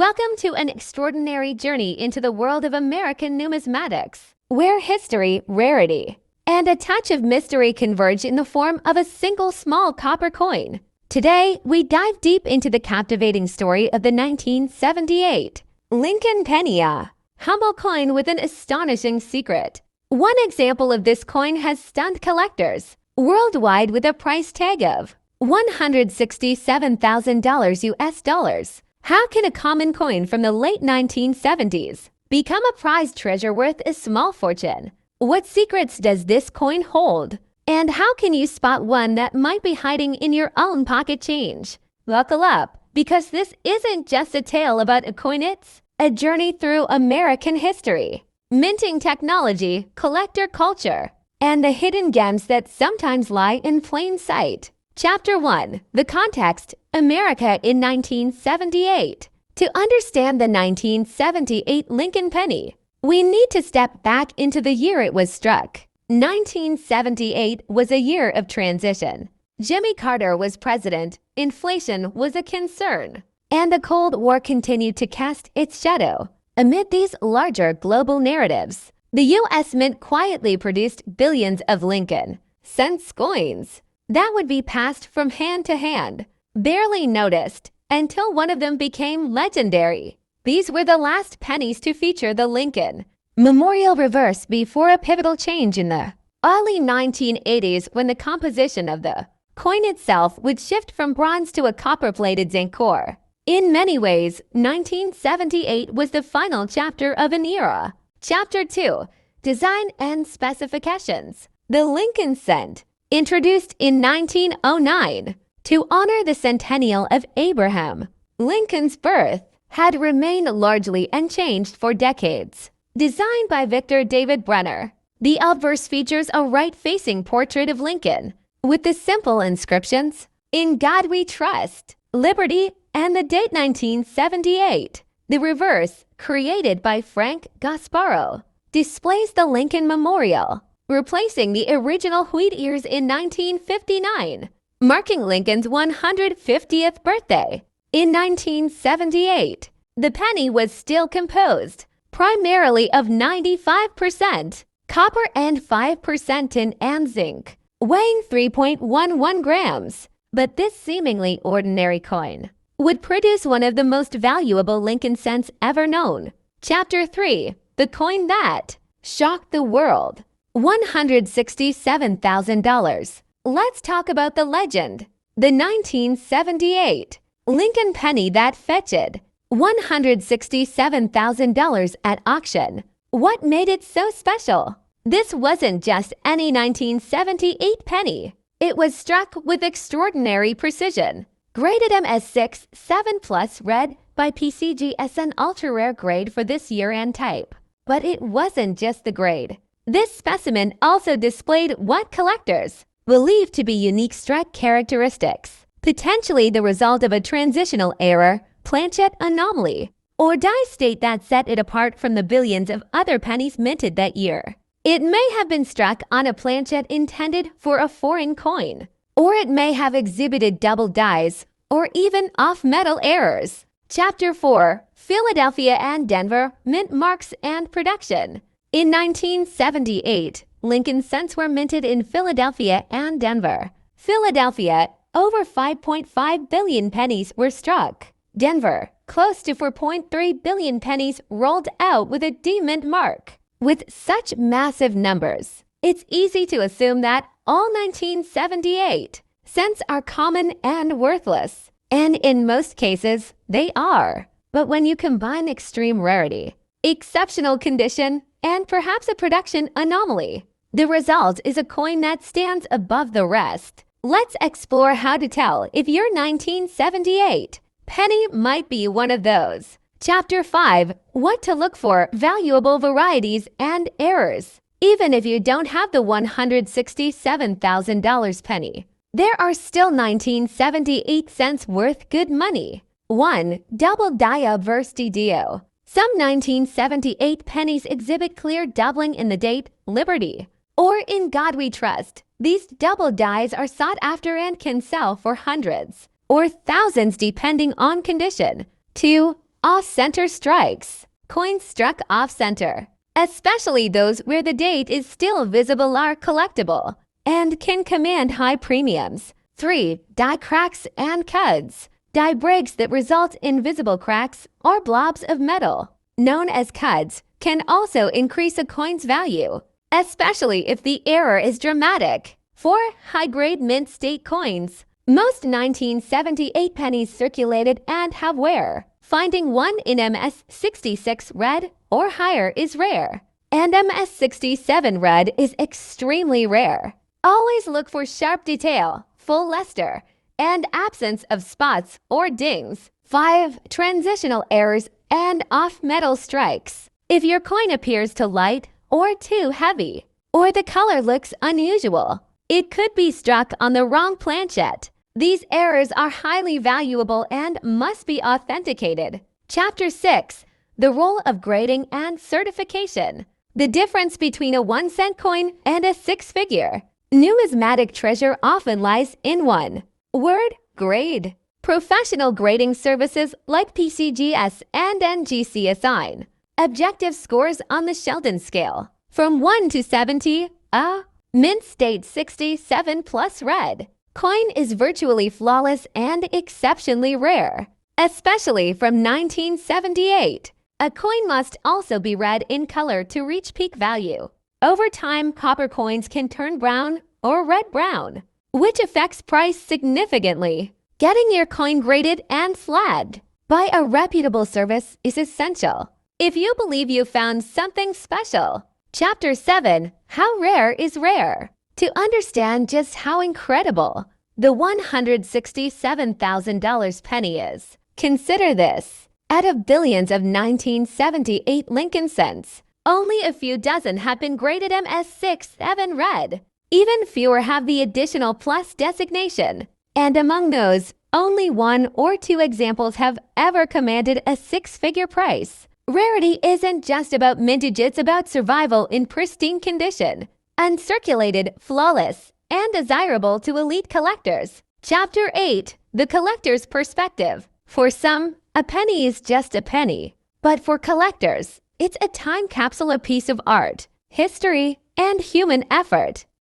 Welcome to an extraordinary journey into the world of American numismatics, where history, rarity, and a touch of mystery converge in the form of a single small copper coin. Today, we dive deep into the captivating story of the 1978 Lincoln penny, a humble coin with an astonishing secret. One example of this coin has stunned collectors worldwide with a price tag of $167,000 US. How can a common coin from the late 1970s become a prized treasure worth a small fortune? What secrets does this coin hold? And how can you spot one that might be hiding in your own pocket change? Buckle up, because this isn't just a tale about a coin, it's a journey through American history, minting technology, collector culture, and the hidden gems that sometimes lie in plain sight. Chapter 1. The Context: America in 1978. To understand the 1978 Lincoln penny, we need to step back into the year it was struck. 1978 was a year of transition. Jimmy Carter was president, inflation was a concern, and the Cold War continued to cast its shadow. Amid these larger global narratives, the U.S. Mint quietly produced billions of Lincoln cents coins that would be passed from hand to hand, barely noticed, until one of them became legendary. These were the last pennies to feature the Lincoln Memorial reverse before a pivotal change in the early 1980s, when the composition of the coin itself would shift from bronze to a copper-plated zinc core. In many ways, 1978 was the final chapter of an era. Chapter 2. Design and Specifications. The Lincoln Cent, introduced in 1909 to honor the centennial of Abraham Lincoln's birth, had remained largely unchanged for decades. Designed by Victor David Brenner, the obverse features a right-facing portrait of Lincoln with the simple inscriptions, "In God We Trust," "Liberty," and the date 1978. The reverse, created by Frank Gasparo, displays the Lincoln Memorial, replacing the original wheat ears in 1959, marking Lincoln's 150th birthday. In 1978, the penny was still composed primarily of 95% copper and 5% tin and zinc, weighing 3.11 grams. But this seemingly ordinary coin would produce one of the most valuable Lincoln cents ever known. Chapter 3. The Coin That Shocked the World. $167,000. Let's talk about the legend. The 1978 Lincoln penny that fetched $167,000 at auction. What made it so special? This wasn't just any 1978 penny. It was struck with extraordinary precision. Graded MS6 7+ red by PCGSN, ultra rare grade for this year and type. But it wasn't just the grade. This specimen also displayed what collectors believe to be unique strike characteristics, potentially the result of a transitional error, planchet anomaly, or die state that set it apart from the billions of other pennies minted that year. It may have been struck on a planchet intended for a foreign coin, or it may have exhibited double dies or even off-metal errors. Chapter 4. Philadelphia and Denver Mint Marks and Production. In 1978, Lincoln cents were minted in Philadelphia and Denver. Philadelphia, over 5.5 billion pennies were struck. Denver, close to 4.3 billion pennies rolled out with a D-mint mark. With such massive numbers, it's easy to assume that all 1978 cents are common and worthless. And in most cases, they are. But when you combine extreme rarity, exceptional condition, and perhaps a production anomaly, the result is a coin that stands above the rest. Let's explore how to tell if your 1978 penny might be one of those. Chapter 5. What to look for: valuable varieties and errors. Even if you don't have the $167,000 penny, there are still 1978 cents worth good money. 1. Double die obverse DDO. Some 1978 pennies exhibit clear doubling in the date "Liberty" or "In God We Trust." These double dies are sought after and can sell for hundreds or thousands depending on condition. 2. Off-center strikes. Coins struck off-center, especially those where the date is still visible, are collectible and can command high premiums. 3. Die cracks and cuds. Die breaks that result in visible cracks or blobs of metal, known as cuds, can also increase a coin's value, especially if the error is dramatic. 4. High-grade mint state coins. Most 1978 pennies circulated and have wear. Finding one in MS66 red or higher is rare, and MS67 red is extremely rare. Always look for sharp detail, full luster, and absence of spots or dings. 5. Transitional errors and off-metal strikes. If your coin appears too light or too heavy, or the color looks unusual, it could be struck on the wrong planchet. These errors are highly valuable and must be authenticated. Chapter 6. The role of grading and certification. The difference between a 1-cent coin and a 6-figure. Numismatic treasure often lies in one word: grade. Professional grading services like PCGS and NGC assign objective scores on the Sheldon scale from 1 to 70. A mint state 67 plus red coin is virtually flawless and exceptionally rare, especially from 1978. A coin must also be red in color to reach peak value. Over time, copper coins can turn brown or red-brown, which affects price significantly. Getting your coin graded and flagged by a reputable service is essential if you believe you found something special. Chapter 7. How rare is rare? To understand just how incredible the $167,000 penny is, consider this. Out of billions of 1978 Lincoln cents, only a few dozen have been graded MS67 red. Even fewer have the additional plus designation. And among those, only 1 or 2 examples have ever commanded a 6-figure price. Rarity isn't just about mintage, it's about survival in pristine condition, uncirculated, flawless, and desirable to elite collectors. Chapter 8. The collector's perspective. For some, a penny is just a penny. But for collectors, it's a time capsule, a piece of art, history, and human effort.